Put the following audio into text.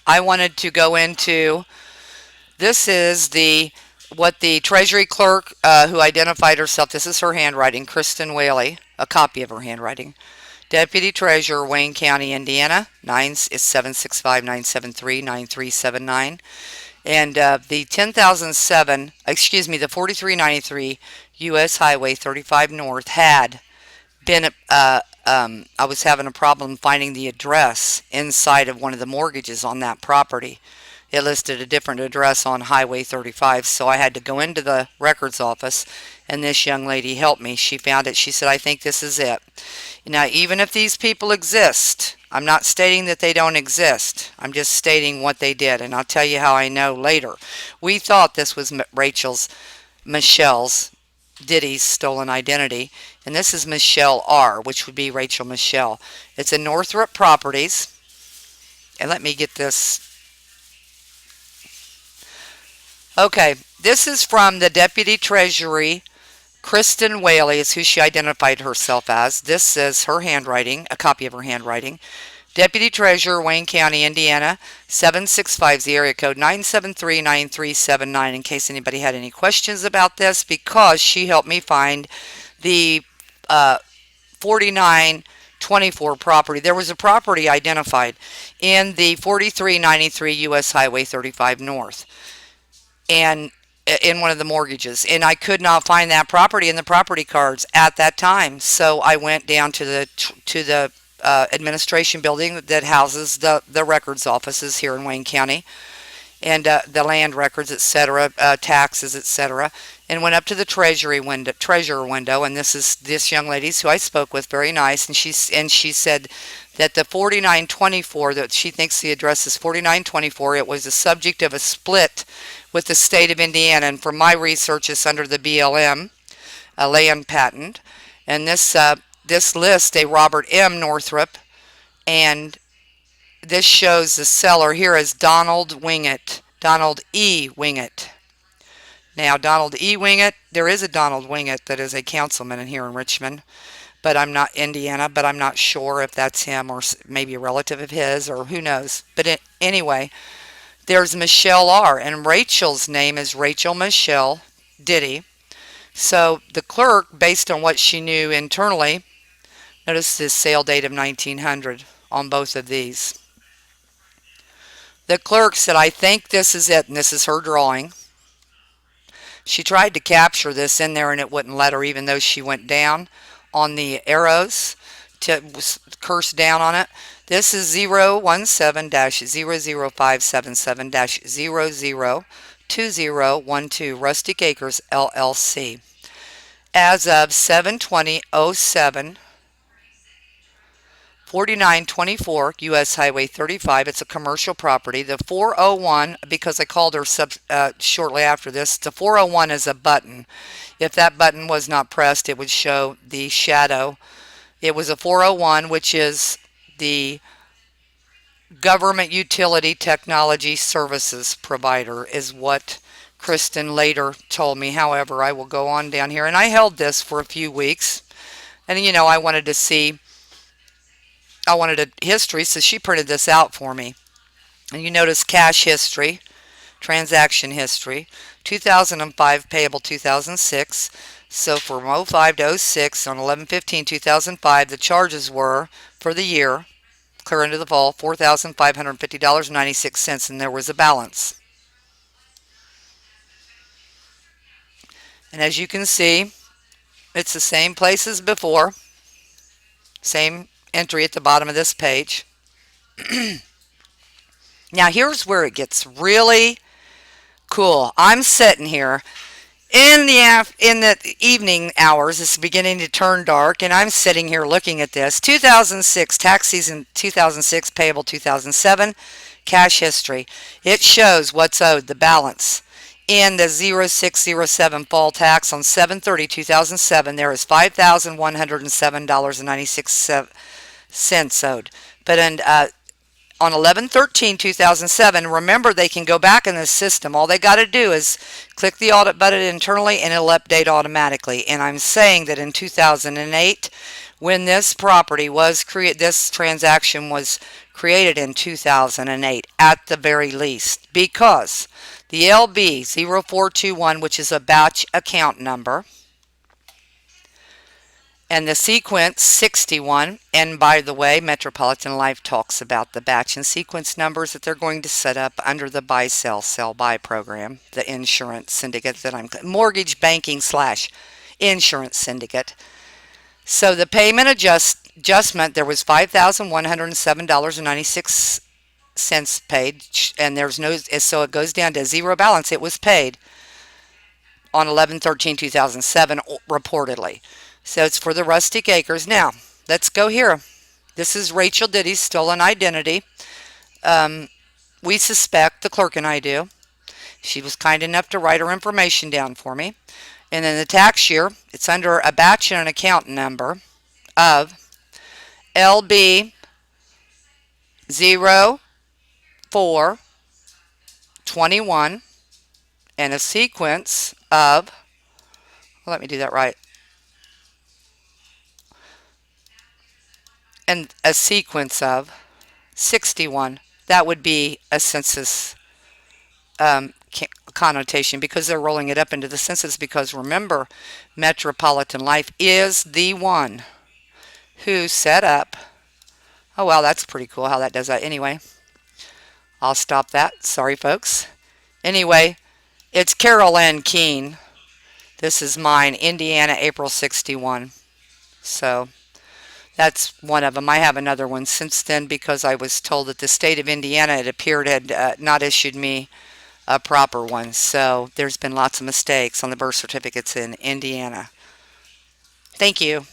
I wanted to go into, this is what the Treasury clerk who identified herself, this is her handwriting, Kristen Whaley, a copy of her handwriting. Deputy Treasurer, Wayne County, Indiana. 9 is 765-973-9379. And the 10,007, excuse me, the 4393 U.S. Highway 35 North had been, I was having a problem finding the address inside of one of the mortgages on that property. It listed a different address on Highway 35, so I had to go into the records office, and this young lady helped me. She found it. She said, I think this is it. Now, even if these people exist, I'm not stating that they don't exist. I'm just stating what they did, and I'll tell you how I know later. We thought this was Michelle's, Diddy's stolen identity, and this is Michelle R., which would be Rachel Michelle. It's in Northrop Properties, and let me get this. Okay, this is from the Deputy Treasury. Kristen Whaley is who she identified herself as. This is her handwriting, a copy of her handwriting. Deputy Treasurer, Wayne County, Indiana, 7650, area code 973-9379, in case anybody had any questions about this, because she helped me find the 4924 property. There was a property identified in the 4393 U.S. Highway 35 North, and in one of the mortgages, and I could not find that property in the property cards at that time. So I went down to the administration building that houses the records offices here in Wayne County, and the land records, etc., taxes, etc., and went up to the treasurer window, and this is this young lady who I spoke with, very nice, and she said that the 4924, that she thinks the address is 4924, it was the subject of a split with the state of Indiana, and from my research, it's under the BLM, a land patent, and this lists a Robert M. Northrop, and this shows the seller here as Donald E. Wingett. Now, Donald E. Wingett, there is a Donald Wingett that is a councilman in here in Richmond, but I'm not Indiana, but I'm not sure if that's him or maybe a relative of his, or who knows. But anyway, there's Michelle R., and Rachel's name is Rachel Michelle Diddy. So the clerk, based on what she knew internally, notice this sale date of 1900 on both of these. The clerk said, I think this is it, and this is her drawing. She tried to capture this in there, and it wouldn't let her, even though she went down on the arrows to curse down on it. This is 017-00577-002012 Rustic Acres LLC. As of 7/20/07, 4924 U.S. Highway 35. It's a commercial property. The 401, because I called her shortly after this, the 401 is a button. If that button was not pressed, it would show the shadow. It was a 401, which is the Government Utility Technology Services Provider, is what Kristen later told me. However, I will go on down here, and I held this for a few weeks, and I wanted to see, I wanted a history, so she printed this out for me. And you notice cash history, transaction history, 2005 payable 2006. So from 05 to 06 on 11/15/2005, the charges were for the year, clear into the fall, $4,550.96, and there was a balance. And as you can see, it's the same place as before, same entry at the bottom of this page. Now here's where it gets really cool. I'm sitting here in the evening hours. It's beginning to turn dark, and I'm sitting here looking at this. 2006, tax season 2006, payable 2007, cash history. It shows what's owed, the balance. In the 0607 fall tax on 7/30/2007, there is $5,107.96 owed. But on 11/13/2007, remember, they can go back in this system. All they got to do is click the audit button internally, and it'll update automatically. And I'm saying that in 2008, when this property was created, this transaction was created in 2008 at the very least, because the LB0421, which is a batch account number, and the sequence 61, and by the way, Metropolitan Life talks about the batch and sequence numbers that they're going to set up under the buy sell sell buy program, the insurance syndicate that I'm mortgage banking slash insurance syndicate. So the payment adjustment, there was $5,107.96 paid, and there's no, so it goes down to zero balance. It was paid on 11/13/2007 reportedly. So it's for the rustic acres. Now, let's go here. This is Rachel Diddy's stolen identity. We suspect, the clerk and I do. She was kind enough to write her information down for me. And then the tax year, it's under a batch and an account number of LB 0421 and a sequence of, well, let me do that right, and a sequence of 61. That would be a census connotation, because they're rolling it up into the census, because remember, Metropolitan Life is the one who set up, oh wow, that's pretty cool how that does that. Anyway, I'll stop that. Sorry folks. Anyway, it's Carol Ann Keihn. This is mine, Indiana, April 61. So that's one of them. I have another one since then, because I was told that the state of Indiana, it appeared, had not issued me a proper one. So there's been lots of mistakes on the birth certificates in Indiana. Thank you.